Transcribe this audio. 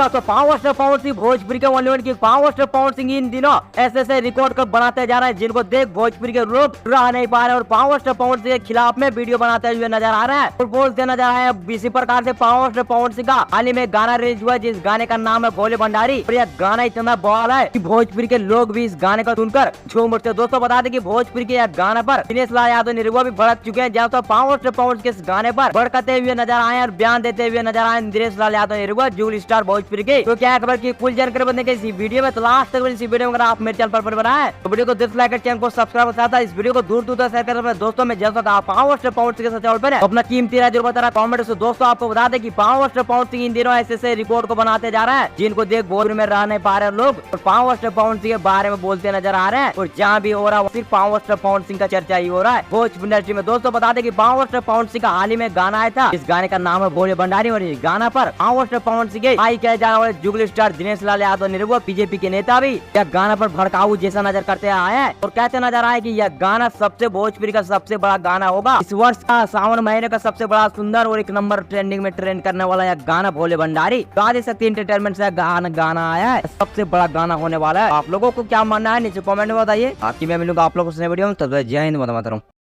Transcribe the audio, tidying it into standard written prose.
तो power star Pawan Singh Bhojpuri के one की पावर स्टार पवन सिंह इन दिनों ऐसे रिकॉर्ड कर बनाते जा रहे हैं जिनको देख भोजपुरी के लोग रह नहीं पा रहे और पावर स्टार पवन सिंह के खिलाफ में वीडियो बनाते हुए नजर आ रहे हैं और बोलते नजर आए हैं। इसी प्रकार से पावर स्टार पवन सिंह का हाल ही में गाना रिलीज हुआ जिस गाने का नाम है भोले भंडारी और यह गाना इतना बवाल है कि भोजपुरी के लोग भी इस गाने को सुनकर झूम उठते। दोस्तों बता दें कि भोजपुरी के यह गाना पर दिनेश लाल यादव निरुआ भी भड़क चुके हैं, जहाँ तो पावर स्टार पवन सिंह के इस गाने पर भड़कते हुए नजर आए और बयान देते हुए नजर आए दिनेश लाल यादव निरुआ जुगल स्टार भोजपुरी के। तो क्या खबर की कुल जानकारी बनने के इसी वीडियो में, तो लास्ट तक इसी वीडियो में अगर आप मेरे चैनल पर बनाए तो वीडियो को डिसलाइक कर चैनल को सब्सक्राइब करता है, इस वीडियो को दूर दूर तक शेयर कर दोस्तों में जैसा आप पावर स्टार पवन सिंह के साथ पर अपना कीमती राय जरूर बता रहा कॉमेंट से। दोस्तों आपको बता दें कि पावर स्टार पवन सिंह इन दिनों ऐसे रिकॉर्ड को बनाते जा रहे हैं जिनको देख भोजपुरी में रह नहीं पा रहे लोग और पावर स्टार पवन सिंह के बारे में बोलते नजर आ रहे हैं और जहाँ भी हो रहा है सिर्फ पावर स्टार पवन सिंह का चर्चा ही हो रहा है भोजपुरी इंडस्ट्री में। दोस्तों बता दें कि पावर स्टार पवन सिंह का हाल ही में गाना आया था, इस गाने का नाम है भोले भंडारी और इस गाना पर पावर स्टार पवन सिंह के भाई कहे जाने वाले जुगल स्टार दिनेश लाल यादव निरुआ बीजेपी के नेता भी यह गाना पर भड़काऊ जैसा नजर करते आए हैं और कहते नजर आए कि यह गाना सबसे भोजपुरी का सबसे बड़ा गाना होगा इस वर्ष का सावन महीने का सबसे बड़ा सुंदर और एक नंबर ट्रेंडिंग में ट्रेंड करने वाला यह गाना भोले भंडारी आदि शक्ति एंटरटेनमेंट से गाना आया है, सबसे बड़ा गाना होने वाला है। आप लोगों को क्या मानना है नीचे कमेंट में बताइए। आपकी मैं मिलूंगा आप लोगों से वीडियो में, तब जय हिंद वंदे मातरम।